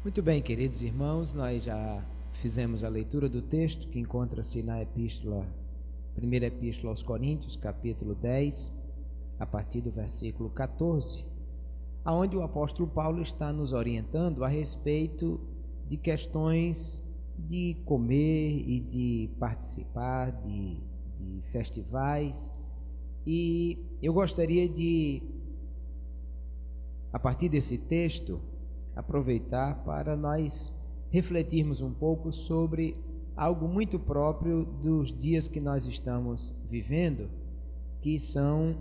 Muito bem, queridos irmãos, nós já fizemos a leitura do texto que encontra-se na primeira epístola aos Coríntios, capítulo 10, a partir do versículo 14, aonde o apóstolo Paulo está nos orientando a respeito de questões de comer e de participar de festivais. E eu gostaria de, a partir desse texto, aproveitar para nós refletirmos um pouco sobre algo muito próprio dos dias que nós estamos vivendo, que são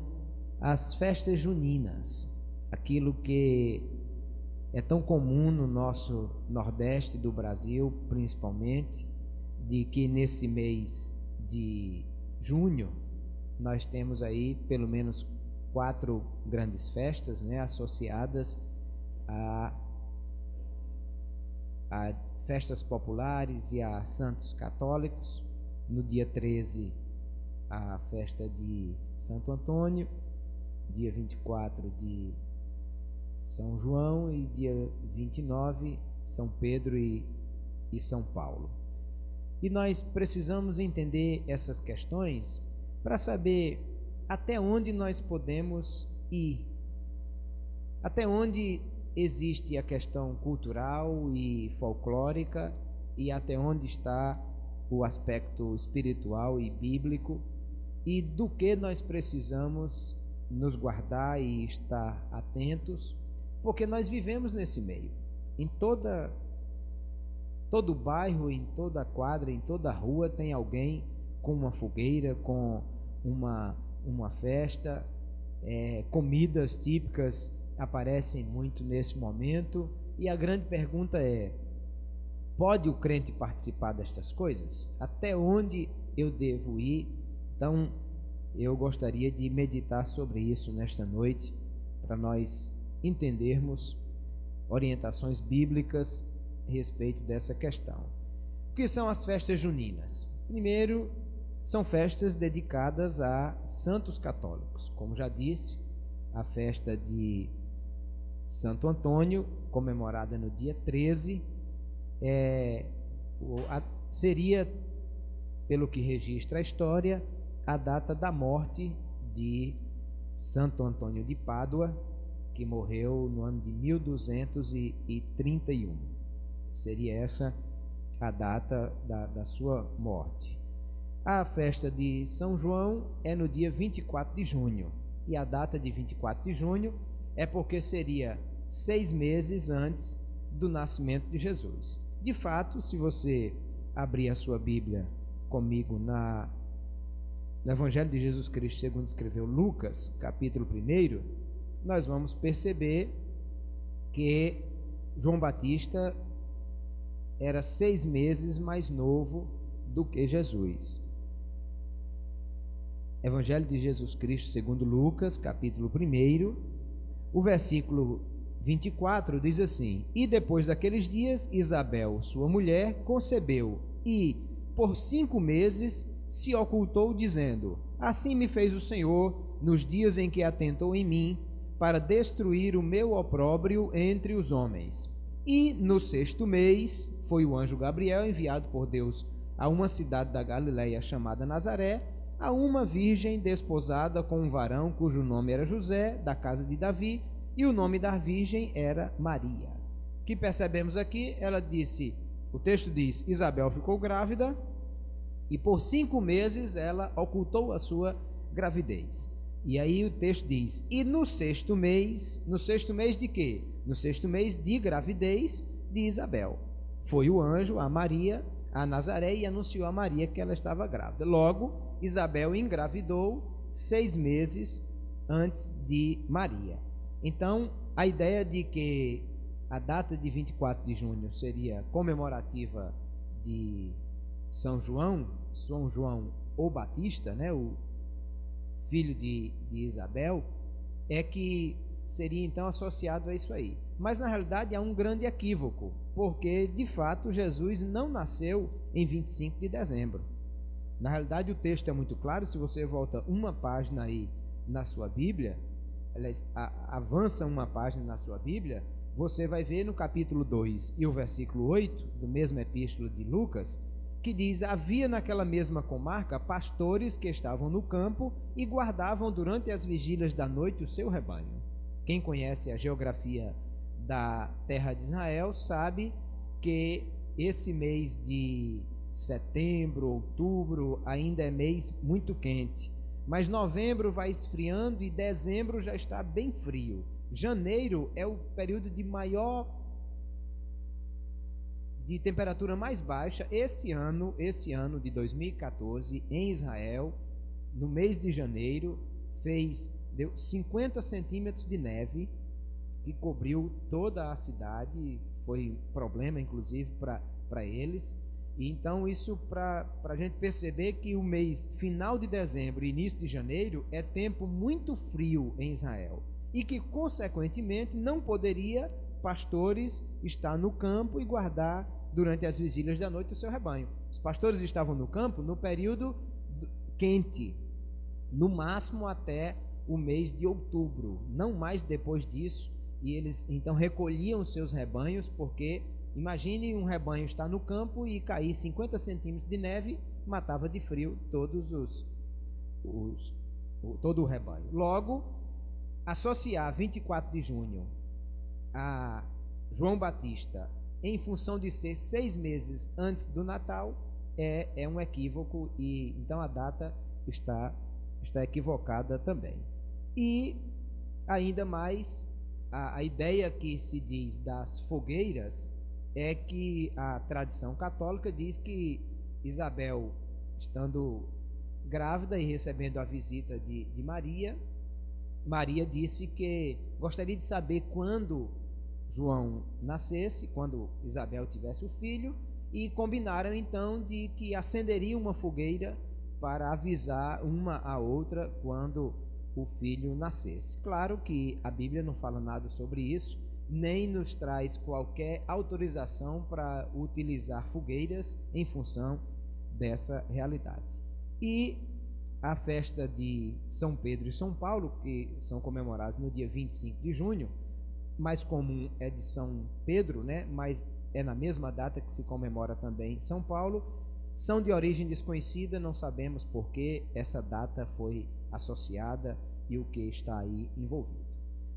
as festas juninas, aquilo que é tão comum no nosso Nordeste do Brasil, principalmente, de que nesse mês de junho nós temos aí pelo menos 4 grandes festas, associadas a festas populares e a santos católicos. No dia 13, a festa de Santo Antônio, dia 24 de São João e dia 29, São Pedro e São Paulo. E nós precisamos entender essas questões para saber até onde nós podemos ir, até onde existe a questão cultural e folclórica e até onde está o aspecto espiritual e bíblico, e do que nós precisamos nos guardar e estar atentos, porque nós vivemos nesse meio. Em todo bairro, em toda quadra, em toda rua tem alguém com uma fogueira, com uma festa, comidas típicas aparecem muito nesse momento, e a grande pergunta é: pode o crente participar destas coisas? Até onde eu devo ir? Então, eu gostaria de meditar sobre isso nesta noite, para nós entendermos orientações bíblicas a respeito dessa questão. O que são as festas juninas? Primeiro, são festas dedicadas a santos católicos. Como já disse, a festa de Santo Antônio, comemorada no dia 13, seria, pelo que registra a história, a data da morte de Santo Antônio de Pádua, que morreu no ano de 1231. Seria essa a data da sua morte. A festa de São João é no dia 24 de junho, e a data de 24 de junho é porque seria 6 meses antes do nascimento de Jesus. De fato, se você abrir a sua Bíblia comigo no Evangelho de Jesus Cristo segundo escreveu Lucas, capítulo 1, nós vamos perceber que João Batista era 6 meses mais novo do que Jesus. Evangelho de Jesus Cristo segundo Lucas, capítulo 1, o versículo 24 diz assim: E depois daqueles dias, Isabel, sua mulher, concebeu, e por 5 meses se ocultou, dizendo: Assim me fez o Senhor nos dias em que atentou em mim, para destruir o meu opróbrio entre os homens. E no 6º mês foi o anjo Gabriel enviado por Deus a uma cidade da Galiléia chamada Nazaré, a uma virgem desposada com um varão cujo nome era José, da casa de Davi, e o nome da virgem era Maria. O que percebemos aqui? O texto diz: Isabel ficou grávida e por 5 meses ela ocultou a sua gravidez. E aí o texto diz: e no 6º mês de quê? No 6º mês de gravidez de Isabel, foi o anjo a Maria, a Nazaré, e anunciou a Maria que ela estava grávida. Logo, Isabel engravidou 6 meses antes de Maria. Então, a ideia de que a data de 24 de junho seria comemorativa de São João o Batista, o filho de Isabel, é que seria então associado a isso aí. Mas na realidade há um grande equívoco, porque de fato Jesus não nasceu em 25 de dezembro. Na realidade o texto é muito claro. Se você volta uma página aí na sua Bíblia, avança uma página na sua Bíblia, você vai ver no capítulo 2 e o versículo 8 do mesmo epístola de Lucas, que diz: havia naquela mesma comarca pastores que estavam no campo e guardavam durante as vigílias da noite o seu rebanho. Quem conhece a geografia da terra de Israel sabe que esse mês de setembro, outubro, ainda é mês muito quente, mas novembro vai esfriando e dezembro já está bem frio. Janeiro é o período de temperatura mais baixa. Esse ano de 2014, em Israel, no mês de janeiro, deu 50 centímetros de neve, que cobriu toda a cidade. Foi problema, inclusive, para eles. E então, isso para a gente perceber que o mês final de dezembro e início de janeiro é tempo muito frio em Israel. E que, consequentemente, não poderia pastores estar no campo e guardar durante as vigílias da noite o seu rebanho. Os pastores estavam no campo no período quente, no máximo até o mês de outubro, não mais depois disso. E eles então recolhiam seus rebanhos, porque imagine um rebanho estar no campo e cair 50 centímetros de neve, matava de frio todo o rebanho. Logo, associar 24 de junho a João Batista em função de ser 6 meses antes do Natal é um equívoco, e então a data está equivocada também. E ainda mais, a ideia que se diz das fogueiras é que a tradição católica diz que Isabel, estando grávida e recebendo a visita de Maria, Maria disse que gostaria de saber quando João nascesse, quando Isabel tivesse o filho, e combinaram então de que acenderiam uma fogueira para avisar uma a outra quando o filho nascesse. Claro que a Bíblia não fala nada sobre isso, nem nos traz qualquer autorização para utilizar fogueiras em função dessa realidade. E a festa de São Pedro e São Paulo, que são comemoradas no dia 25 de junho, mais comum é de São Pedro, né? Mas é na mesma data que se comemora também São Paulo, são de origem desconhecida, não sabemos por que essa data foi associada e o que está aí envolvido.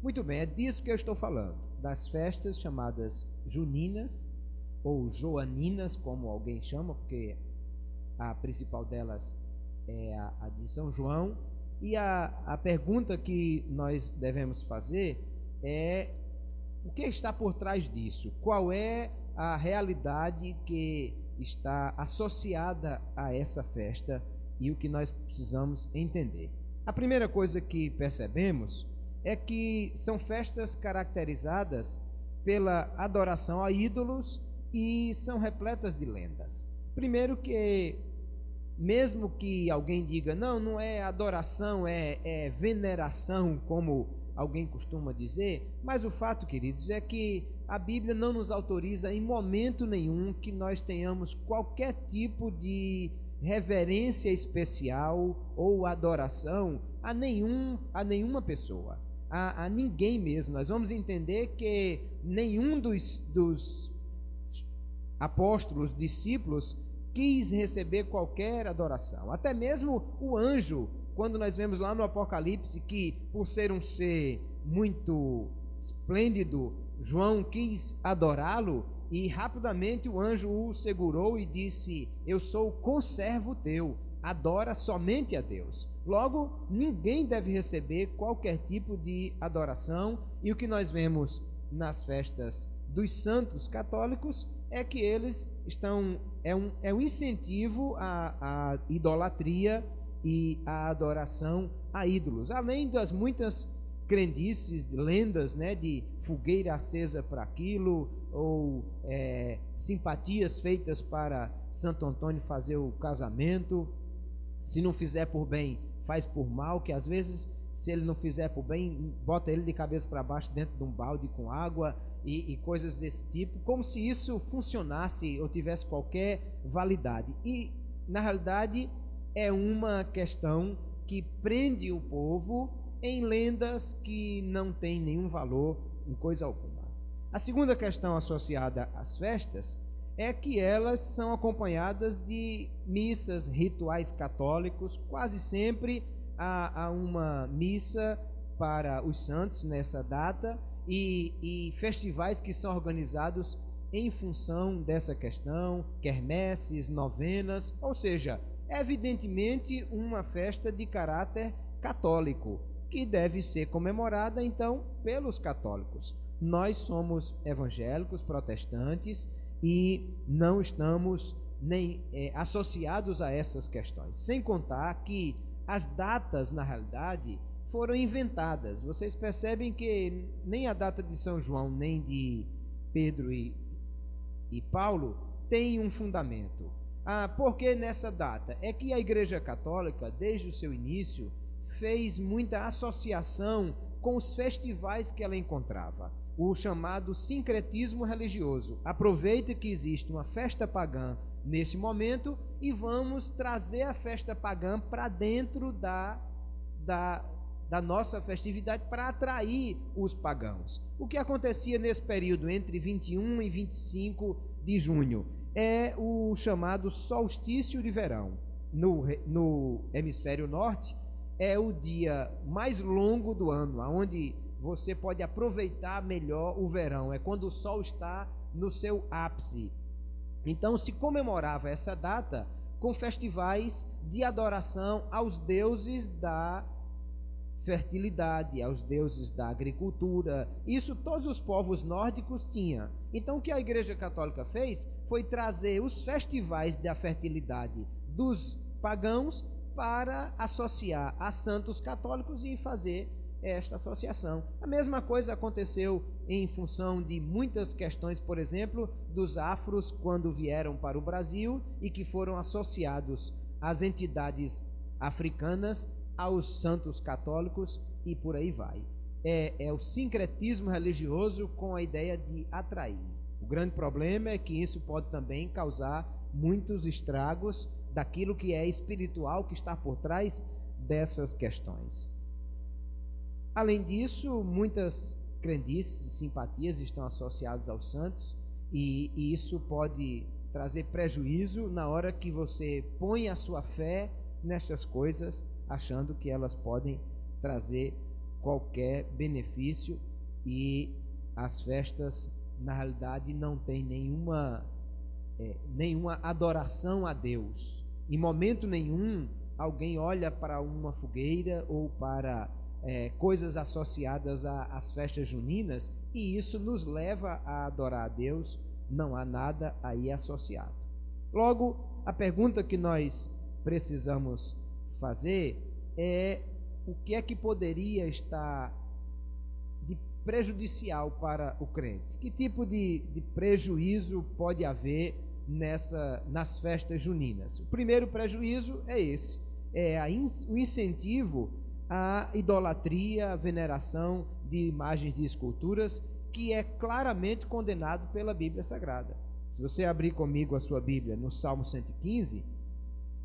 Muito bem, é disso que eu estou falando, das festas chamadas juninas ou joaninas, como alguém chama, porque a principal delas é a de São João. E a pergunta que nós devemos fazer é: o que está por trás disso? Qual é a realidade que está associada a essa festa e o que nós precisamos entender? A primeira coisa que percebemos é que são festas caracterizadas pela adoração a ídolos e são repletas de lendas. Primeiro que, mesmo que alguém diga, não é adoração, é veneração, como alguém costuma dizer, mas o fato, queridos, é que a Bíblia não nos autoriza em momento nenhum que nós tenhamos qualquer tipo de reverência especial ou adoração a nenhuma pessoa, a ninguém mesmo. Nós vamos entender que nenhum dos apóstolos, discípulos, quis receber qualquer adoração. Até mesmo o anjo, quando nós vemos lá no Apocalipse que, por ser um ser muito esplêndido, João quis adorá-lo, e rapidamente o anjo o segurou e disse: eu sou conservo teu, adora somente a Deus. Logo, ninguém deve receber qualquer tipo de adoração. E o que nós vemos nas festas dos santos católicos é que eles estão, é um incentivo à idolatria e à adoração a ídolos, além das muitas crendices, lendas, né, de fogueira acesa para aquilo, ou simpatias feitas para Santo Antônio fazer o casamento. Se não fizer por bem, faz por mal, que às vezes, se ele não fizer por bem, bota ele de cabeça para baixo dentro de um balde com água e coisas desse tipo, como se isso funcionasse ou tivesse qualquer validade. E, na realidade, é uma questão que prende o povo em lendas que não têm nenhum valor em coisa alguma. A segunda questão associada às festas é que elas são acompanhadas de missas, rituais católicos. Quase sempre há uma missa para os santos nessa data e festivais que são organizados em função dessa questão, quermesses, novenas, ou seja, é evidentemente uma festa de caráter católico, que deve ser comemorada então pelos católicos. Nós somos evangélicos, protestantes, e não estamos nem associados a essas questões. Sem contar que as datas, na realidade, foram inventadas. Vocês percebem que nem a data de São João, nem de Pedro e Paulo tem um fundamento. Por que nessa data? É que a Igreja Católica, desde o seu início, fez muita associação com os festivais que ela encontrava. O chamado sincretismo religioso. Aproveita que existe uma festa pagã nesse momento e vamos trazer a festa pagã para dentro da nossa festividade para atrair os pagãos. O que acontecia nesse período entre 21 e 25 de junho é o chamado solstício de verão. No hemisfério norte é o dia mais longo do ano, onde você pode aproveitar melhor o verão, é quando o sol está no seu ápice. Então se comemorava essa data com festivais de adoração aos deuses da fertilidade, aos deuses da agricultura. Isso todos os povos nórdicos tinham. Então o que a Igreja Católica fez foi trazer os festivais da fertilidade dos pagãos para associar a santos católicos e fazer esta associação. A mesma coisa aconteceu em função de muitas questões, por exemplo, dos afros quando vieram para o Brasil e que foram associados às entidades africanas, aos santos católicos e por aí vai. É o sincretismo religioso com a ideia de atrair. O grande problema é que isso pode também causar muitos estragos daquilo que é espiritual que está por trás dessas questões. Além disso, muitas crendices e simpatias estão associadas aos santos e isso pode trazer prejuízo na hora que você põe a sua fé nestas coisas, achando que elas podem trazer qualquer benefício, e as festas, na realidade, não têm nenhuma adoração a Deus. Em momento nenhum, alguém olha para uma fogueira ou para coisas associadas às festas juninas e isso nos leva a adorar a Deus. Não há nada aí associado. Logo, a pergunta que nós precisamos fazer é: o que é que poderia estar de prejudicial para o crente? Que tipo de prejuízo pode haver nas festas juninas? O primeiro prejuízo é esse: o incentivo à idolatria, à veneração de imagens e esculturas, que é claramente condenado pela Bíblia Sagrada. Se você abrir comigo a sua Bíblia no Salmo 115,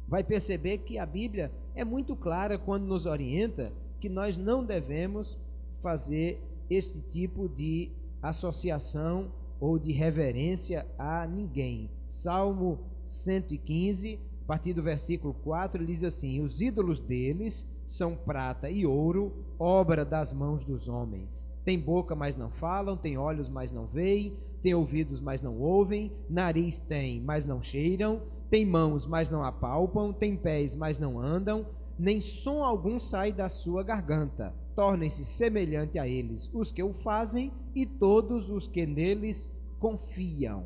vai perceber que a Bíblia é muito clara quando nos orienta que nós não devemos fazer esse tipo de associação ou de reverência a ninguém. Salmo 115, a partir do versículo 4, ele diz assim: os ídolos deles são prata e ouro, obra das mãos dos homens. Tem boca, mas não falam, tem olhos, mas não veem, tem ouvidos, mas não ouvem, nariz tem, mas não cheiram, tem mãos, mas não apalpam, tem pés, mas não andam, nem som algum sai da sua garganta. Tornem-se semelhante a eles os que o fazem e todos os que neles confiam.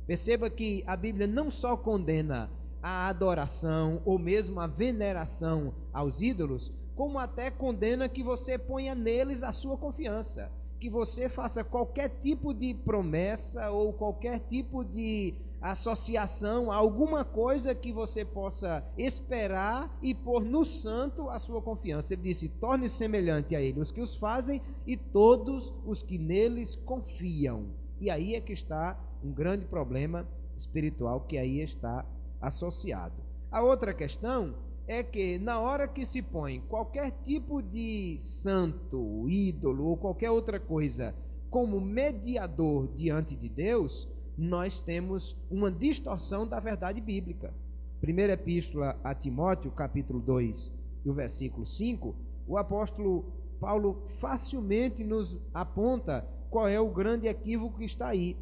Perceba que a Bíblia não só condena a adoração ou mesmo a veneração aos ídolos, como até condena que você ponha neles a sua confiança, que você faça qualquer tipo de promessa ou qualquer tipo de associação a alguma coisa que você possa esperar e pôr no santo a sua confiança. Ele disse: torne semelhante a ele os que os fazem e todos os que neles confiam. E aí é que está um grande problema espiritual que aí está associado. A outra questão é que na hora que se põe qualquer tipo de santo, ídolo ou qualquer outra coisa como mediador diante de Deus, nós temos uma distorção da verdade bíblica. Primeira epístola a Timóteo, capítulo 2, e o versículo 5, o apóstolo Paulo facilmente nos aponta qual é o grande equívoco que está aí.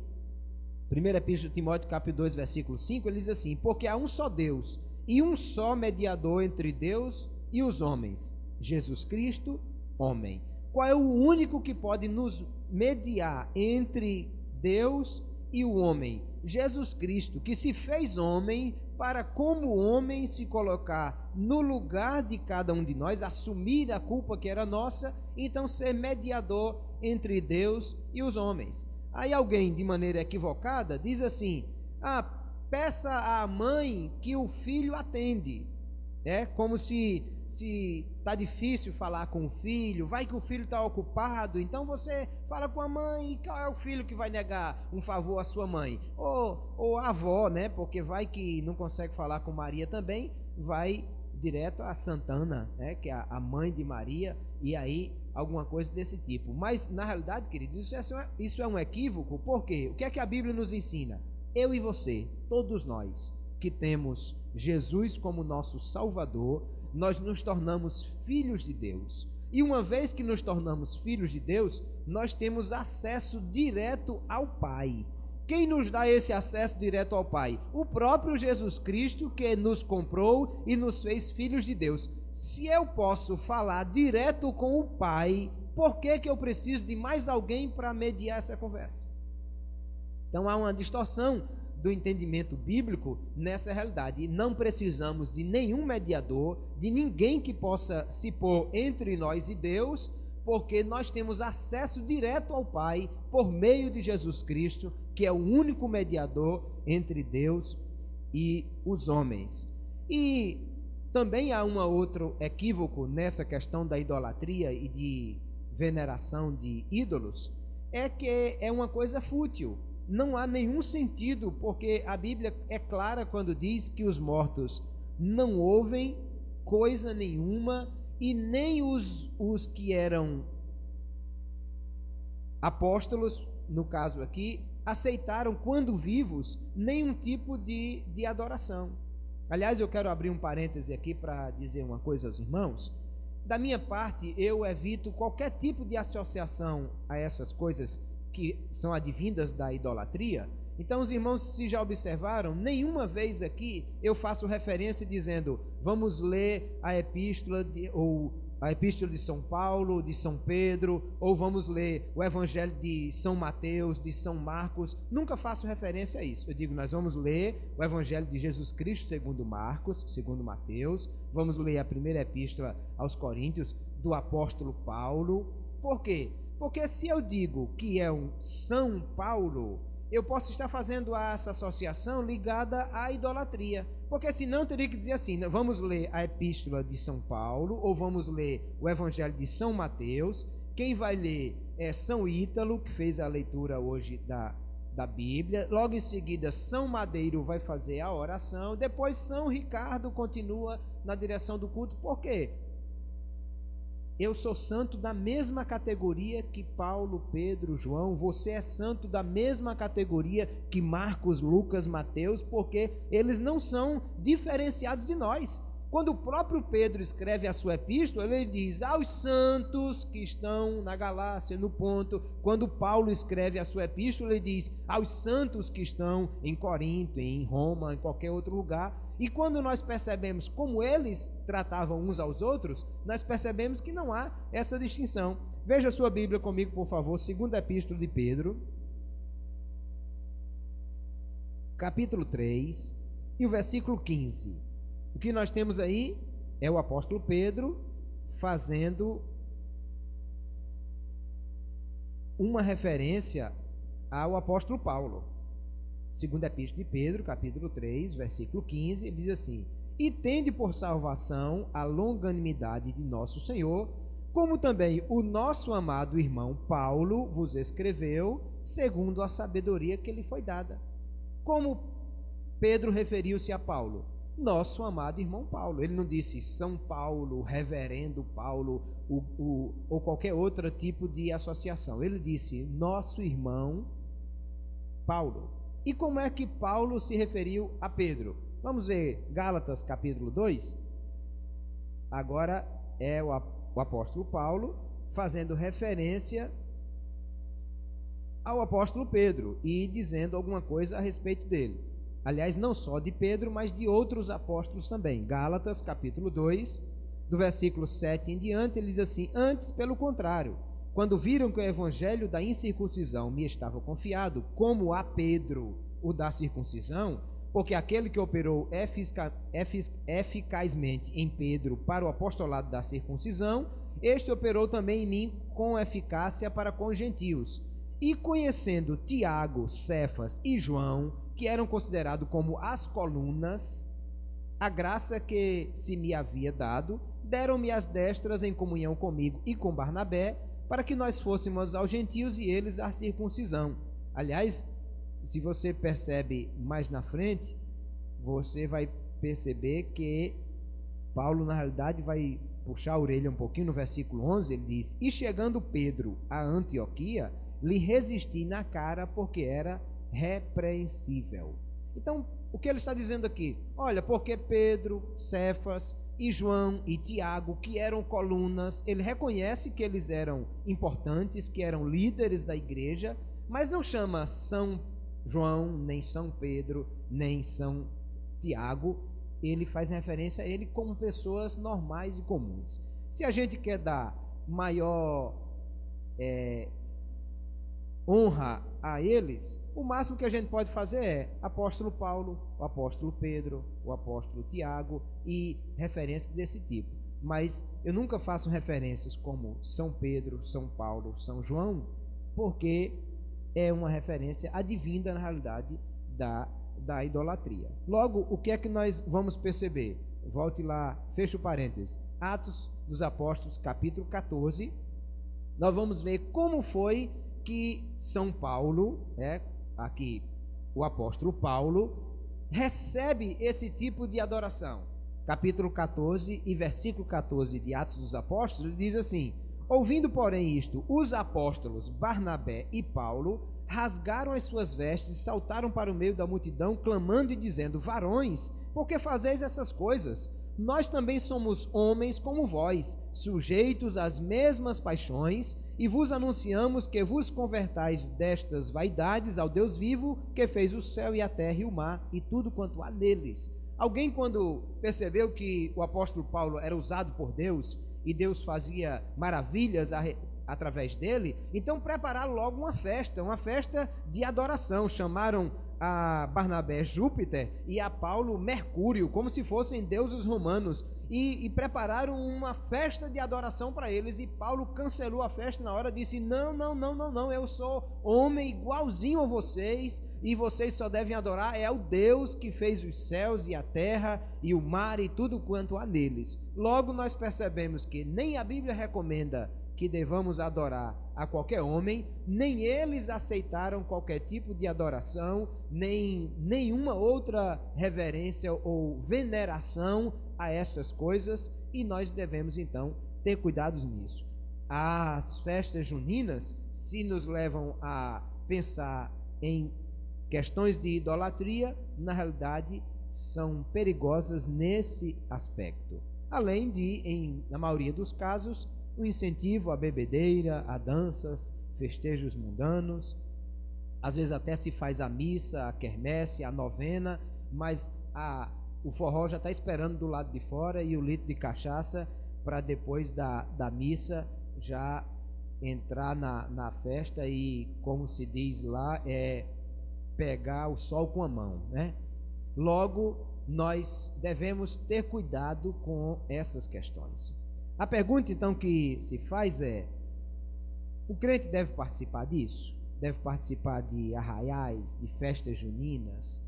Primeira epístola de Timóteo, capítulo 2, versículo 5, ele diz assim: porque há um só Deus e um só mediador entre Deus e os homens, Jesus Cristo, homem. Qual é o único que pode nos mediar entre Deus e o homem? Jesus Cristo, que se fez homem para, como homem, se colocar no lugar de cada um de nós, assumir a culpa que era nossa, então ser mediador entre Deus e os homens. Aí alguém, de maneira equivocada, diz assim: peça à mãe que o filho atende. É como se está difícil falar com o filho, vai que o filho está ocupado, então você fala com a mãe, e qual é o filho que vai negar um favor à sua mãe? Ou a avó, né? Porque vai que não consegue falar com Maria também, vai direto a Santana, né? Que é a mãe de Maria, e aí alguma coisa desse tipo. Mas na realidade, queridos, isso é um equívoco. Por quê? O que é que a Bíblia nos ensina? Eu e você, todos nós que temos Jesus como nosso Salvador, nós nos tornamos filhos de Deus. E uma vez que nos tornamos filhos de Deus, nós temos acesso direto ao Pai. Quem nos dá esse acesso direto ao Pai? O próprio Jesus Cristo, que nos comprou e nos fez filhos de Deus. Se eu posso falar direto com o Pai, por que eu preciso de mais alguém para mediar essa conversa? Então há uma distorção do entendimento bíblico nessa realidade. E não precisamos de nenhum mediador, de ninguém que possa se pôr entre nós e Deus, porque nós temos acesso direto ao Pai por meio de Jesus Cristo, que é o único mediador entre Deus e os homens. E também há um outro equívoco nessa questão da idolatria e de veneração de ídolos, é que é uma coisa fútil. Não há nenhum sentido, porque a Bíblia é clara quando diz que os mortos não ouvem coisa nenhuma, e nem os que eram apóstolos, no caso aqui, aceitaram, quando vivos, nenhum tipo de adoração. Aliás, eu quero abrir um parêntese aqui para dizer uma coisa aos irmãos. Da minha parte, eu evito qualquer tipo de associação a essas coisas que são advindas da idolatria. Então, os irmãos, se já observaram, nenhuma vez aqui eu faço referência dizendo: vamos ler a epístola de São Paulo, de São Pedro, ou vamos ler o Evangelho de São Mateus, de São Marcos. Nunca faço referência a isso. Eu digo: nós vamos ler o Evangelho de Jesus Cristo segundo Marcos, segundo Mateus, vamos ler a primeira epístola aos Coríntios do apóstolo Paulo. Por quê? Porque se eu digo que é um São Paulo, eu posso estar fazendo essa associação ligada à idolatria. Porque senão eu teria que dizer assim: vamos ler a epístola de São Paulo, ou vamos ler o Evangelho de São Mateus. Quem vai ler é São Ítalo, que fez a leitura hoje da Bíblia. Logo em seguida, São Madeiro vai fazer a oração. Depois, São Ricardo continua na direção do culto. Por quê? Eu sou santo da mesma categoria que Paulo, Pedro, João. Você é santo da mesma categoria que Marcos, Lucas, Mateus, porque eles não são diferenciados de nós. Quando o próprio Pedro escreve a sua epístola, ele diz aos santos que estão na Galácia, no Ponto. Quando Paulo escreve a sua epístola, ele diz aos santos que estão em Corinto, em Roma, em qualquer outro lugar. E quando nós percebemos como eles tratavam uns aos outros, nós percebemos que não há essa distinção. Veja a sua Bíblia comigo, por favor, segunda epístola de Pedro, capítulo 3, e o versículo 15. O que nós temos aí é o apóstolo Pedro fazendo uma referência ao apóstolo Paulo. Segunda epístola de Pedro, capítulo 3, versículo 15, ele diz assim: e tende por salvação a longanimidade de nosso Senhor, como também o nosso amado irmão Paulo vos escreveu, segundo a sabedoria que lhe foi dada. Como Pedro referiu-se a Paulo? nosso amado irmão Paulo. Ele não disse São Paulo, Reverendo Paulo, ou qualquer outro tipo de associação. Ele disse nosso irmão Paulo. E como é que Paulo se referiu a Pedro? Vamos ver Gálatas capítulo 2. Agora é o apóstolo Paulo fazendo referência ao apóstolo Pedro e dizendo alguma coisa a respeito dele. Aliás, não só de Pedro, mas de outros apóstolos também. Gálatas capítulo 2, do versículo 7 em diante, ele diz assim: antes, pelo contrário, quando viram que o evangelho da incircuncisão me estava confiado, como a Pedro o da circuncisão, porque aquele que operou eficazmente em Pedro para o apostolado da circuncisão, este operou também em mim com eficácia para com os gentios. E conhecendo Tiago, Cefas e João, que eram considerados como as colunas, a graça que se me havia dado, deram-me as destras em comunhão comigo e com Barnabé, para que nós fôssemos aos gentios e eles à circuncisão. Aliás, se você percebe mais na frente, você vai perceber que Paulo, na realidade, vai puxar a orelha um pouquinho no versículo 11, ele diz: e chegando Pedro a Antioquia, lhe resisti na cara porque era repreensível. Então, o que ele está dizendo aqui? Olha, porque Pedro, Cefas e João e Tiago, que eram colunas, ele reconhece que eles eram importantes, que eram líderes da igreja, mas não chama São João, nem São Pedro, nem São Tiago. Ele faz referência a ele como pessoas normais e comuns. Se a gente quer dar maior honra a eles, o máximo que a gente pode fazer é apóstolo Paulo, o apóstolo Pedro, o apóstolo Tiago e referências desse tipo. Mas eu nunca faço referências como São Pedro, São Paulo, São João, porque é uma referência advinda, na realidade, da idolatria. Logo, o que é que nós vamos perceber? Volte lá, fecha o parênteses. Atos dos Apóstolos, capítulo 14. Nós vamos ver como foi que São Paulo, aqui o apóstolo Paulo, recebe esse tipo de adoração. Capítulo 14 e versículo 14 de Atos dos Apóstolos, ele diz assim: ouvindo, porém, isto, os apóstolos Barnabé e Paulo rasgaram as suas vestes e saltaram para o meio da multidão, clamando e dizendo: varões, por que fazeis essas coisas? Nós também somos homens como vós, sujeitos às mesmas paixões, e vos anunciamos que vos convertais destas vaidades ao Deus vivo, que fez o céu e a terra e o mar, e tudo quanto há neles. Alguém, quando percebeu que o apóstolo Paulo era usado por Deus, e Deus fazia maravilhas através dele, então prepararam logo uma festa de adoração. Chamaram a Barnabé Júpiter e a Paulo Mercúrio, como se fossem deuses romanos, e prepararam uma festa de adoração para eles. E Paulo cancelou a festa na hora, disse: não, eu sou homem igualzinho a vocês, e vocês só devem adorar ao Deus que fez os céus e a terra e o mar e tudo quanto há neles. Logo nós percebemos que nem a Bíblia recomenda que devamos adorar a qualquer homem, nem eles aceitaram qualquer tipo de adoração, nem nenhuma outra reverência ou veneração a essas coisas, e nós devemos então ter cuidados nisso. As festas juninas, se nos levam a pensar em questões de idolatria, na realidade são perigosas nesse aspecto, além de, na maioria dos casos, o incentivo à bebedeira, a danças, festejos mundanos. Às vezes até se faz a missa, a quermesse, a novena, mas o forró já está esperando do lado de fora, e o litro de cachaça para depois da missa já entrar na festa e, como se diz lá, pegar o sol com a mão, né? Logo, nós devemos ter cuidado com essas questões. A pergunta, então, que se faz é: o crente deve participar disso? Deve participar de arraiais, de festas juninas,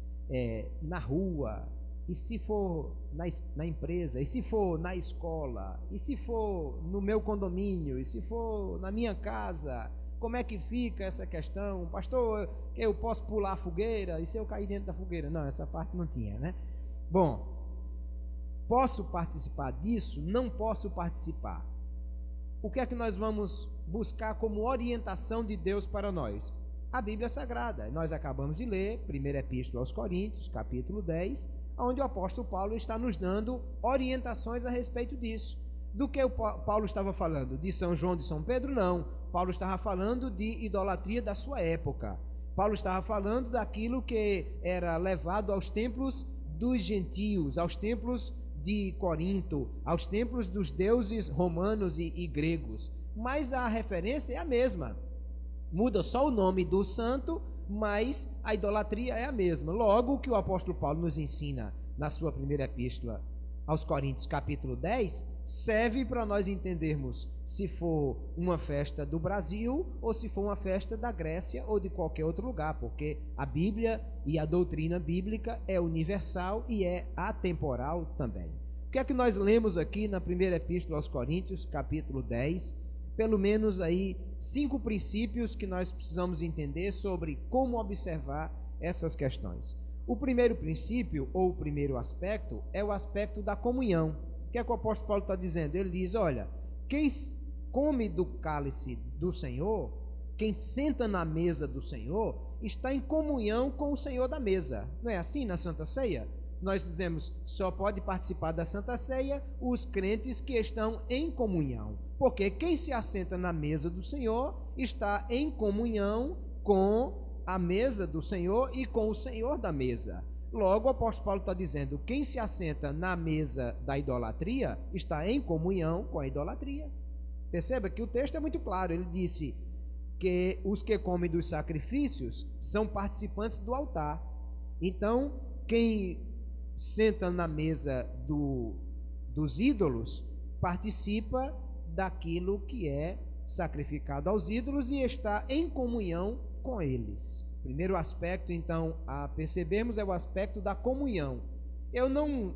na rua, e se for na empresa, e se for na escola, e se for no meu condomínio, e se for na minha casa? Como é que fica essa questão? Pastor, eu posso pular a fogueira? E se eu cair dentro da fogueira? Não, essa parte não tinha, né? Bom, Posso participar disso? Não posso participar. O que é que nós vamos buscar como orientação de Deus para nós? A Bíblia Sagrada. Nós acabamos de ler, primeira epístola aos Coríntios, capítulo 10, onde o apóstolo Paulo está nos dando orientações a respeito disso. Do que o Paulo estava falando? De São João de São Pedro? Não. Paulo estava falando de idolatria da sua época. Paulo estava falando daquilo que era levado aos templos dos gentios, aos templos de Corinto, aos templos dos deuses romanos e gregos. Mas a referência é a mesma. Muda só o nome do santo, mas a idolatria é a mesma. Logo, o que o apóstolo Paulo nos ensina na sua primeira epístola aos Coríntios, capítulo 10, serve para nós entendermos se for uma festa do Brasil ou se for uma festa da Grécia ou de qualquer outro lugar, porque a Bíblia e a doutrina bíblica é universal e é atemporal também. O que é que nós lemos aqui na primeira epístola aos Coríntios, capítulo 10? Pelo menos aí 5 princípios que nós precisamos entender sobre como observar essas questões. O primeiro princípio, ou o primeiro aspecto, é o aspecto da comunhão. O que é que o apóstolo Paulo está dizendo? Ele diz, olha, quem come do cálice do Senhor, quem senta na mesa do Senhor, está em comunhão com o Senhor da mesa. Não é assim na Santa Ceia? Nós dizemos, só pode participar da Santa Ceia os crentes que estão em comunhão. Porque quem se assenta na mesa do Senhor está em comunhão com a mesa do Senhor e com o Senhor da mesa. Logo, o apóstolo Paulo está dizendo, quem se assenta na mesa da idolatria está em comunhão com a idolatria. Perceba que o texto é muito claro, ele disse que os que comem dos sacrifícios são participantes do altar. Então, quem senta na mesa dos ídolos participa daquilo que é sacrificado aos ídolos e está em comunhão com eles. Primeiro aspecto, então, a percebermos é o aspecto da comunhão. Eu não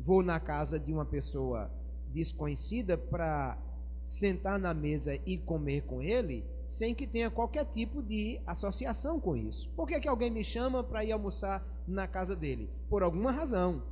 vou na casa de uma pessoa desconhecida para sentar na mesa e comer com ele sem que tenha qualquer tipo de associação com isso. Por que alguém me chama para ir almoçar na casa dele? Por alguma razão.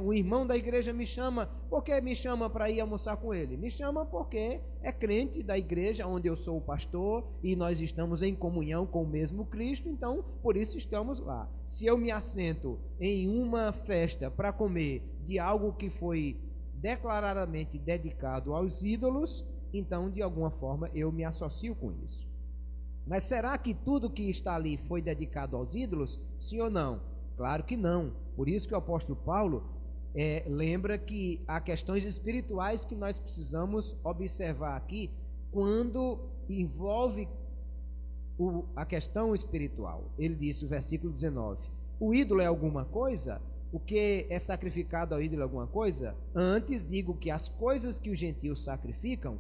Um irmão da igreja me chama. Por que me chama para ir almoçar com ele? Me chama porque é crente da igreja onde eu sou o pastor e nós estamos em comunhão com o mesmo Cristo, então por isso estamos lá. Se eu me assento em uma festa para comer de algo que foi declaradamente dedicado aos ídolos, então de alguma forma eu me associo com isso. Mas será que tudo que está ali foi dedicado aos ídolos? Sim ou não? Claro que não. Por isso que o apóstolo Paulo lembra que há questões espirituais que nós precisamos observar aqui quando envolve a questão espiritual. Ele disse, o versículo 19, o ídolo é alguma coisa? O que é sacrificado ao ídolo é alguma coisa? Antes digo que as coisas que os gentios sacrificam,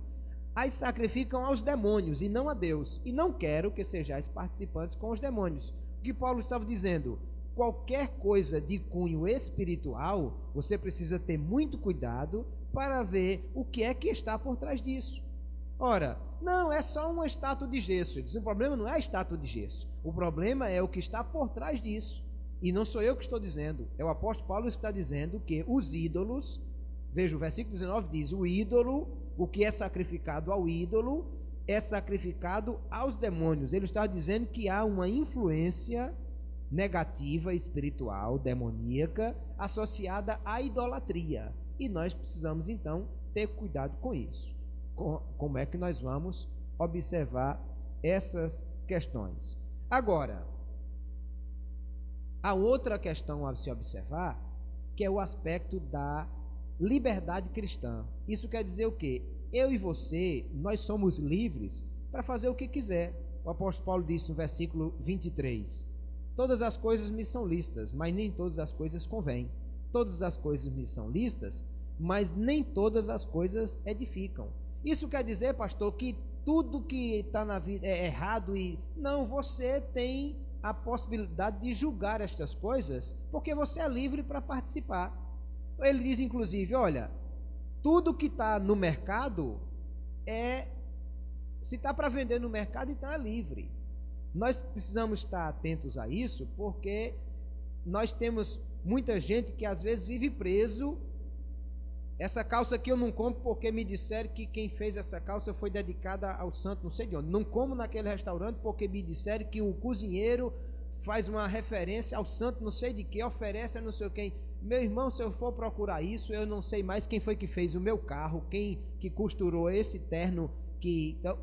as sacrificam aos demônios e não a Deus. E não quero que sejais participantes com os demônios. O que Paulo estava dizendo? Qualquer coisa de cunho espiritual, você precisa ter muito cuidado para ver o que é que está por trás disso. Ora, não, é só uma estátua de gesso. Ele diz, o problema não é a estátua de gesso. O problema é o que está por trás disso. E não sou eu que estou dizendo, é o apóstolo Paulo que está dizendo que os ídolos, veja o versículo 19 diz, o ídolo, o que é sacrificado ao ídolo, é sacrificado aos demônios. Ele está dizendo que há uma influência negativa, espiritual, demoníaca, associada à idolatria. E nós precisamos então ter cuidado com isso. Como é que nós vamos observar essas questões? Agora, há outra questão a se observar, que é o aspecto da liberdade cristã. Isso quer dizer o quê? Eu e você, nós somos livres para fazer o que quiser. O apóstolo Paulo disse no versículo 23, todas as coisas me são lícitas, mas nem todas as coisas convêm. Todas as coisas me são lícitas, mas nem todas as coisas edificam. Isso quer dizer, pastor, que tudo que está na vida é errado e... Não, você tem a possibilidade de julgar estas coisas, porque você é livre para participar. Ele diz, inclusive, olha, tudo que está no mercado se está para vender no mercado, então é livre. Nós precisamos estar atentos a isso, porque nós temos muita gente que às vezes vive preso essa calça aqui eu não compro porque me disseram que quem fez essa calça foi dedicada ao santo não sei de onde. Não como naquele restaurante porque me disseram que o cozinheiro faz uma referência ao santo não sei de que, oferece a não sei quem. Meu irmão, se eu for procurar isso, eu não sei mais quem foi que fez o meu carro, quem que costurou esse terno. Então,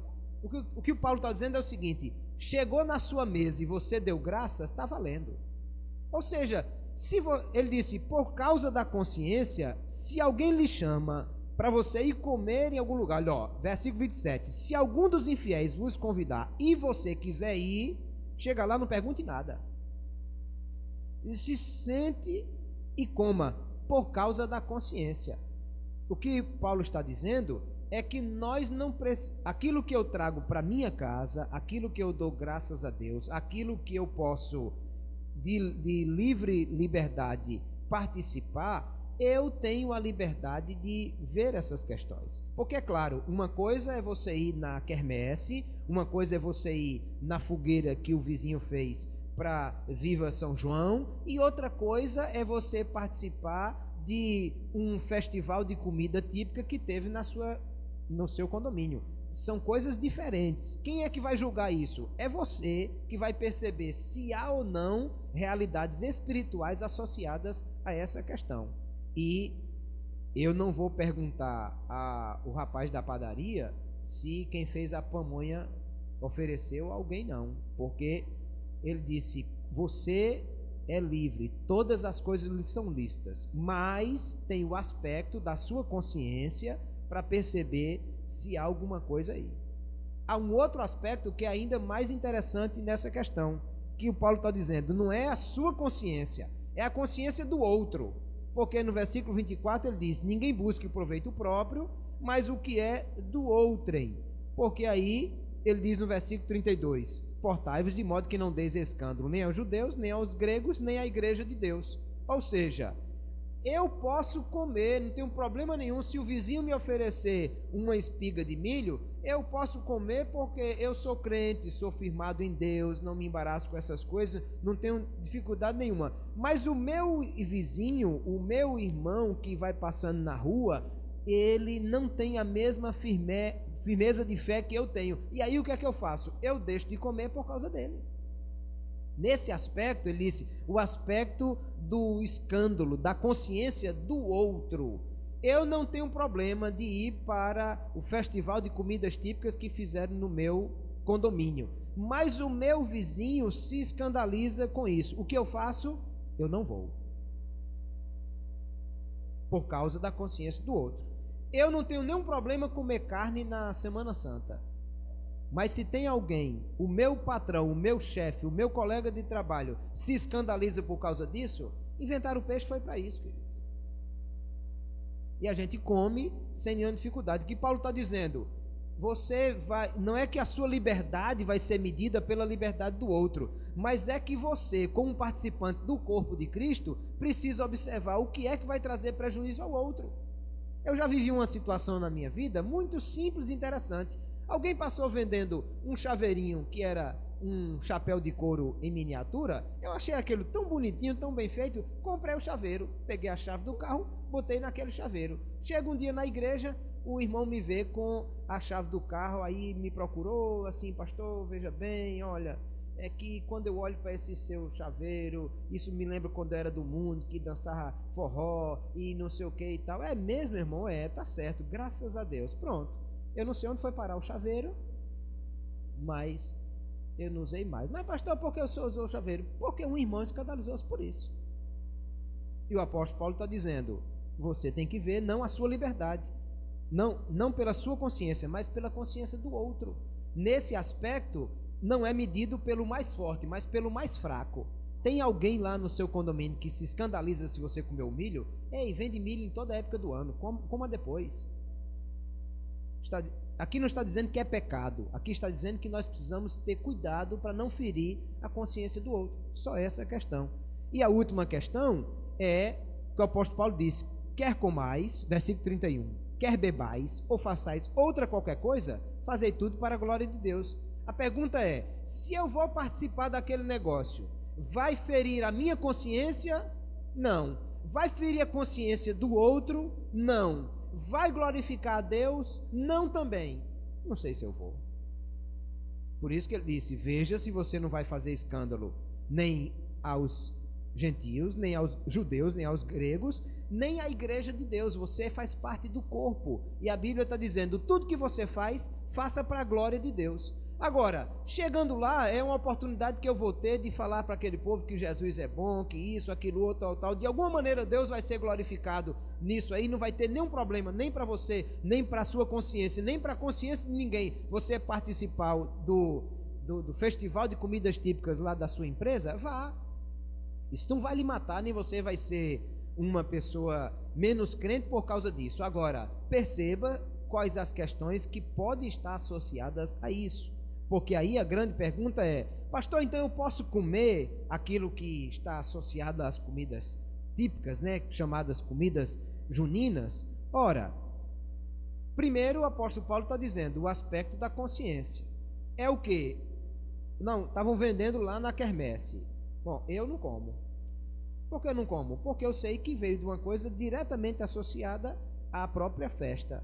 o que o Paulo está dizendo é o seguinte: chegou na sua mesa e você deu graças, está valendo. Ou seja, ele disse, por causa da consciência, se alguém lhe chama para você ir comer em algum lugar, olha, ó, versículo 27, se algum dos infiéis vos convidar e você quiser ir, chega lá, não pergunte nada. E se sente e coma, por causa da consciência. O que Paulo está dizendo é que nós não precisamos, aquilo que eu trago para minha casa, aquilo que eu dou graças a Deus, aquilo que eu posso de livre liberdade participar, eu tenho a liberdade de ver essas questões. Porque é claro, uma coisa é você ir na quermesse, uma coisa é você ir na fogueira que o vizinho fez para Viva São João, e outra coisa é você participar de um festival de comida típica que teve no seu condomínio. São coisas diferentes. Quem é que vai julgar isso? É você que vai perceber se há ou não realidades espirituais associadas a essa questão. E eu não vou perguntar ao rapaz da padaria se quem fez a pamonha ofereceu a alguém, não, porque ele disse, você é livre, todas as coisas lhe são lícitas, mas tem o aspecto da sua consciência para perceber se há alguma coisa aí. Há um outro aspecto que é ainda mais interessante nessa questão, que o Paulo está dizendo, não é a sua consciência, é a consciência do outro, porque no versículo 24 ele diz, ninguém busque o proveito próprio, mas o que é do outrem, porque aí ele diz no versículo 32, portai-vos de modo que não deis escândalo nem aos judeus, nem aos gregos, nem à igreja de Deus. Ou seja, eu posso comer, não tenho problema nenhum, se o vizinho me oferecer uma espiga de milho, eu posso comer porque eu sou crente, sou firmado em Deus, não me embaraço com essas coisas, não tenho dificuldade nenhuma. Mas o meu vizinho, o meu irmão que vai passando na rua, ele não tem a mesma firmeza de fé que eu tenho. E aí o que é que eu faço? Eu deixo de comer por causa dele. Nesse aspecto, ele disse, o aspecto do escândalo, da consciência do outro. Eu não tenho problema de ir para o festival de comidas típicas que fizeram no meu condomínio. Mas o meu vizinho se escandaliza com isso. O que eu faço? Eu não vou. Por causa da consciência do outro. Eu não tenho nenhum problema comer carne na Semana Santa. Mas se tem alguém, o meu patrão, o meu chefe, o meu colega de trabalho, se escandaliza por causa disso, inventar o peixe foi para isso, querido. E a gente come sem nenhuma dificuldade. O que Paulo está dizendo? Não é que a sua liberdade vai ser medida pela liberdade do outro, mas é que você, como participante do corpo de Cristo, precisa observar o que é que vai trazer prejuízo ao outro. Eu já vivi uma situação na minha vida muito simples e interessante. Alguém passou vendendo um chaveirinho que era um chapéu de couro em miniatura. Eu achei aquilo tão bonitinho, tão bem feito. Comprei o chaveiro, peguei a chave do carro, botei naquele chaveiro. Chega um dia na igreja, o irmão me vê com a chave do carro, aí me procurou, assim, pastor, veja bem, olha, é que quando eu olho para esse seu chaveiro, isso me lembra quando eu era do mundo, que dançava forró e não sei o que e tal. É mesmo, irmão? É, tá certo, graças a Deus. Pronto. Eu não sei onde foi parar o chaveiro, mas eu não usei mais. Mas, pastor, por que o senhor usou o chaveiro? Porque um irmão escandalizou-se por isso. E o apóstolo Paulo está dizendo, você tem que ver não a sua liberdade, não pela sua consciência, mas pela consciência do outro. Nesse aspecto, não é medido pelo mais forte, mas pelo mais fraco. Tem alguém lá no seu condomínio que se escandaliza se você comeu milho? Ei, vende milho em toda época do ano, coma depois. Aqui não está dizendo que é pecado, aqui está dizendo que nós precisamos ter cuidado para não ferir a consciência do outro. Só essa é a questão. E a última questão é que o apóstolo Paulo disse, quer comais, versículo 31, quer bebais ou façais outra qualquer coisa, fazei tudo para a glória de Deus. A pergunta é, se eu vou participar daquele negócio, vai ferir a minha consciência? Não. Vai ferir a consciência do outro? Não. Vai glorificar a Deus? Não também. Não sei se eu vou. Por isso que ele disse: veja se você não vai fazer escândalo nem aos gentios, nem aos judeus, nem aos gregos, nem à igreja de Deus. Você faz parte do corpo. E a Bíblia está dizendo: tudo que você faz, faça para a glória de Deus. Agora, chegando lá, é uma oportunidade que eu vou ter de falar para aquele povo que Jesus é bom, que isso, aquilo, outro, tal, tal. De alguma maneira Deus vai ser glorificado nisso aí, não vai ter nenhum problema, nem para você, nem para a sua consciência, nem para a consciência de ninguém. Você participar do festival de comidas típicas lá da sua empresa, vá. Isso não vai lhe matar, nem você vai ser uma pessoa menos crente por causa disso. Agora, perceba quais as questões que podem estar associadas a isso. Porque aí a grande pergunta é: pastor, então eu posso comer aquilo que está associado às comidas típicas, né, chamadas comidas juninas? Ora, primeiro o apóstolo Paulo está dizendo o aspecto da consciência. É o quê? Não, estavam vendendo lá na quermesse. Bom, eu não como. Por que eu não como? Porque eu sei que veio de uma coisa diretamente associada à própria festa.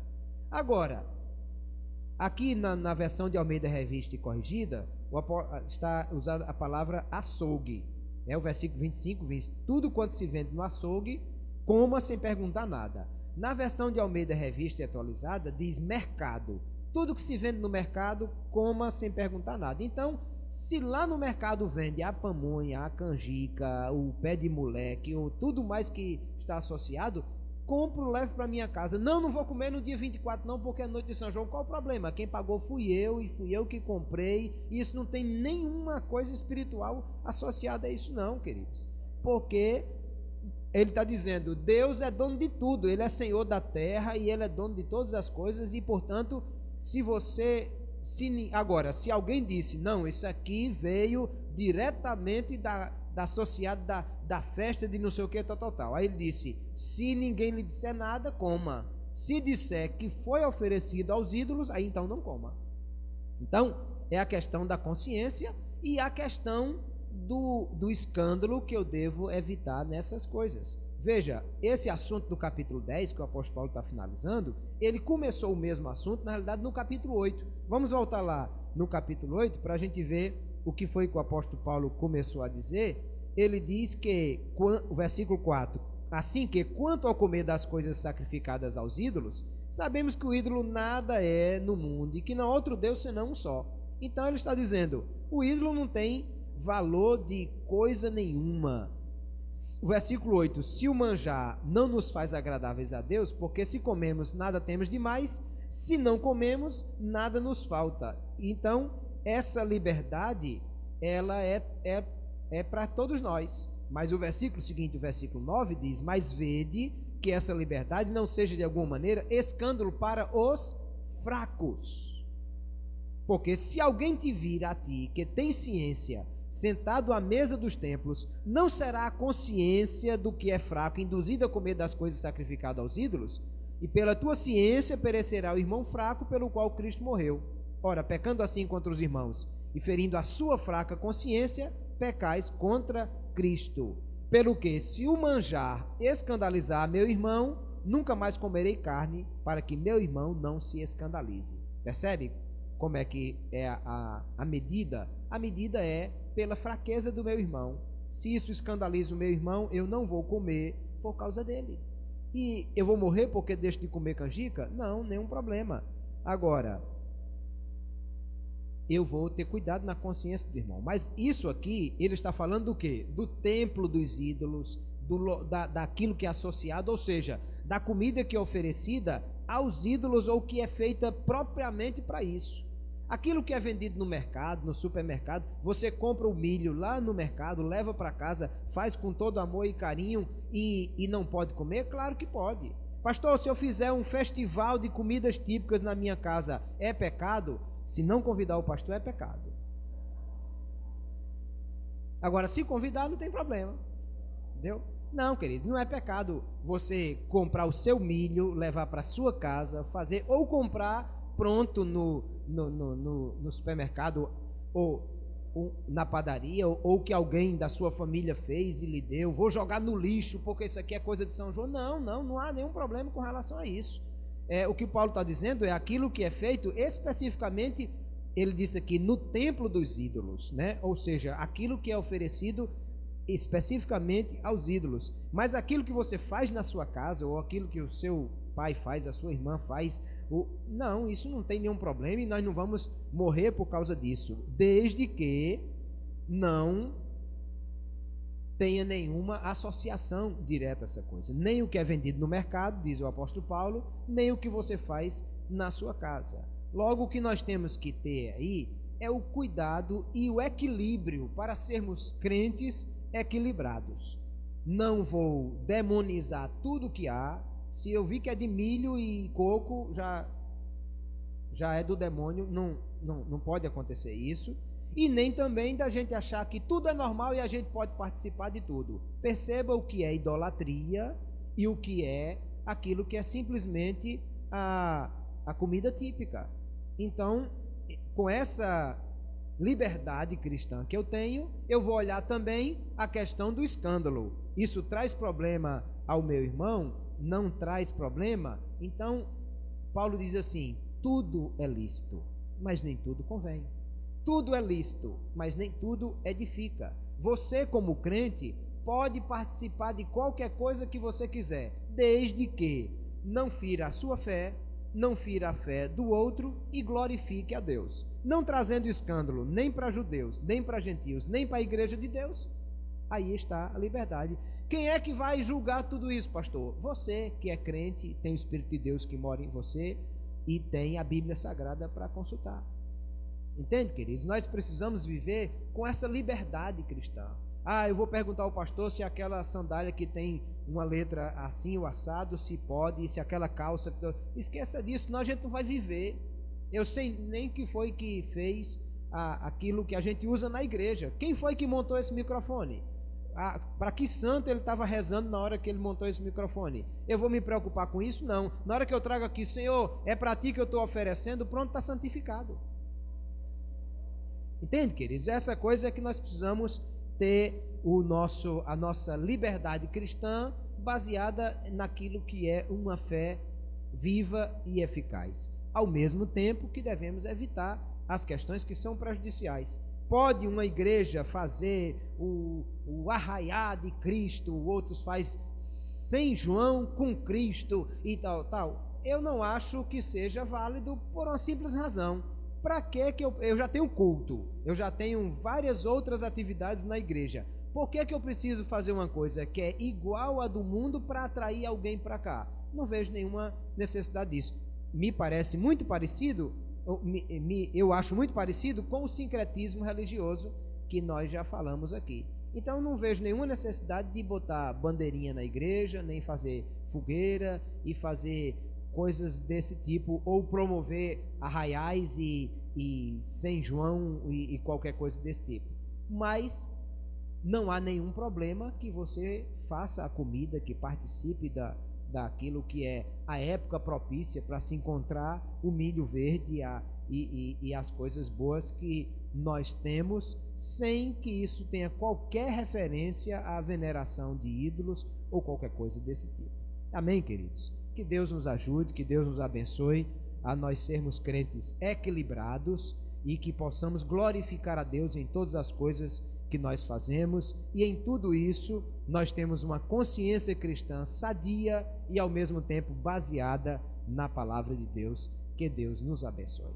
Agora, aqui na versão de Almeida Revista e Corrigida, está usada a palavra açougue. O versículo 25 diz: tudo quanto se vende no açougue, coma sem perguntar nada. Na versão de Almeida Revista e Atualizada, diz mercado. Tudo que se vende no mercado, coma sem perguntar nada. Então, se lá no mercado vende a pamonha, a canjica, o pé de moleque, ou tudo mais que está associado, compro, levo para minha casa. Não vou comer no dia 24 não, porque é noite de São João. Qual o problema? Quem pagou fui eu, e fui eu que comprei. E isso não tem nenhuma coisa espiritual associada a isso não, queridos. Porque ele está dizendo: Deus é dono de tudo, Ele é Senhor da terra e Ele é dono de todas as coisas. E portanto, agora, se alguém disse: não, isso aqui veio diretamente associado da festa de não sei o que, tal. Aí ele disse: se ninguém lhe disser nada, coma. Se disser que foi oferecido aos ídolos, aí então não coma. Então, é a questão da consciência e a questão do escândalo que eu devo evitar nessas coisas. Veja, esse assunto do capítulo 10, que o apóstolo Paulo está finalizando, ele começou o mesmo assunto, na realidade, no capítulo 8. Vamos voltar lá no capítulo 8 para a gente ver o que foi que o apóstolo Paulo começou a dizer. Ele diz que, o versículo 4, assim que, quanto ao comer das coisas sacrificadas aos ídolos, sabemos que o ídolo nada é no mundo e que não há outro Deus senão um só. Então ele está dizendo: o ídolo não tem valor de coisa nenhuma. O versículo 8: se o manjar não nos faz agradáveis a Deus, porque se comemos nada temos demais, se não comemos nada nos falta. Então essa liberdade ela é para todos nós. Mas o versículo seguinte, o versículo 9 diz: mas vede que essa liberdade não seja de alguma maneira escândalo para os fracos. Porque se alguém te vir a ti que tem ciência, sentado à mesa dos templos, não será a consciência do que é fraco induzido a comer das coisas sacrificadas aos ídolos? E pela tua ciência perecerá o irmão fraco pelo qual Cristo morreu. Ora, pecando assim contra os irmãos e ferindo a sua fraca consciência, pecais contra Cristo. Pelo que, se o manjar escandalizar meu irmão, nunca mais comerei carne, para que meu irmão não se escandalize. Percebe como é que é a medida? A medida é pela fraqueza do meu irmão. Se isso escandaliza o meu irmão, eu não vou comer por causa dele. E eu vou morrer porque deixo de comer canjica? Não, nenhum problema. Agora, eu vou ter cuidado na consciência do irmão. Mas isso aqui, ele está falando do quê? Do templo dos ídolos, daquilo que é associado, ou seja, da comida que é oferecida aos ídolos ou que é feita propriamente para isso. Aquilo que é vendido no mercado, no supermercado, você compra o milho lá no mercado, leva para casa, faz com todo amor e carinho e não pode comer? Claro que pode. Pastor, se eu fizer um festival de comidas típicas na minha casa, é pecado? Se não convidar o pastor, é pecado. Agora, se convidar, não tem problema. Entendeu? Não, queridos, não é pecado você comprar o seu milho, levar para sua casa, fazer, ou comprar pronto no supermercado, ou na padaria, ou que alguém da sua família fez e lhe deu, vou jogar no lixo porque isso aqui é coisa de São João. Não há nenhum problema com relação a isso. O que Paulo está dizendo é aquilo que é feito especificamente, ele disse aqui, no templo dos ídolos, né? Ou seja, aquilo que é oferecido especificamente aos ídolos. Mas aquilo que você faz na sua casa, ou aquilo que o seu pai faz, a sua irmã faz, não, isso não tem nenhum problema e nós não vamos morrer por causa disso, desde que não tenha nenhuma associação direta a essa coisa. Nem o que é vendido no mercado, diz o apóstolo Paulo, nem o que você faz na sua casa. Logo, o que nós temos que ter aí é o cuidado e o equilíbrio para sermos crentes equilibrados. Não vou demonizar tudo que há. Se eu vi que é de milho e coco, já é do demônio, não pode acontecer isso. E nem também da gente achar que tudo é normal e a gente pode participar de tudo. Perceba o que é idolatria e o que é aquilo que é simplesmente a comida típica. Então, com essa liberdade cristã que eu tenho, eu vou olhar também a questão do escândalo. Isso traz problema ao meu irmão? Não traz problema? Então, Paulo diz assim: tudo é lícito, mas nem tudo convém. Tudo é lícito, mas nem tudo edifica. Você, como crente, pode participar de qualquer coisa que você quiser, desde que não fira a sua fé, não fira a fé do outro e glorifique a Deus. Não trazendo escândalo nem para judeus, nem para gentios, nem para a igreja de Deus. Aí está a liberdade. Quem é que vai julgar tudo isso, pastor? Você que é crente, tem o Espírito de Deus que mora em você e tem a Bíblia Sagrada para consultar. Entende, queridos? Nós precisamos viver com essa liberdade cristã. Eu vou perguntar ao pastor se aquela sandália que tem uma letra assim, o assado, se pode, se aquela calça... Esqueça disso, senão a gente não vai viver. Eu sei nem que foi que fez aquilo que a gente usa na igreja. Quem foi que montou esse microfone? Para que santo ele estava rezando na hora que ele montou esse microfone? Eu vou me preocupar com isso? Não. Na hora que eu trago aqui, Senhor, é para ti que eu estou oferecendo, pronto, está santificado. Entende, queridos? Essa coisa é que nós precisamos ter a nossa liberdade cristã baseada naquilo que é uma fé viva e eficaz. Ao mesmo tempo que devemos evitar as questões que são prejudiciais. Pode uma igreja fazer o arraiá de Cristo, outros faz São João com Cristo e tal. Eu não acho que seja válido por uma simples razão. Para que eu já tenho culto, eu já tenho várias outras atividades na igreja. Por que eu preciso fazer uma coisa que é igual à do mundo para atrair alguém para cá? Não vejo nenhuma necessidade disso. Me parece muito parecido, eu acho muito parecido com o sincretismo religioso que nós já falamos aqui. Então não vejo nenhuma necessidade de botar bandeirinha na igreja, nem fazer fogueira e fazer coisas desse tipo, ou promover arraiais e São João e qualquer coisa desse tipo. Mas não há nenhum problema que você faça a comida, que participe daquilo que é a época propícia para se encontrar o milho verde e as coisas boas que nós temos, sem que isso tenha qualquer referência à veneração de ídolos ou qualquer coisa desse tipo. Amém, queridos? Que Deus nos ajude, que Deus nos abençoe a nós sermos crentes equilibrados e que possamos glorificar a Deus em todas as coisas que nós fazemos, e em tudo isso nós temos uma consciência cristã sadia e ao mesmo tempo baseada na palavra de Deus. Que Deus nos abençoe.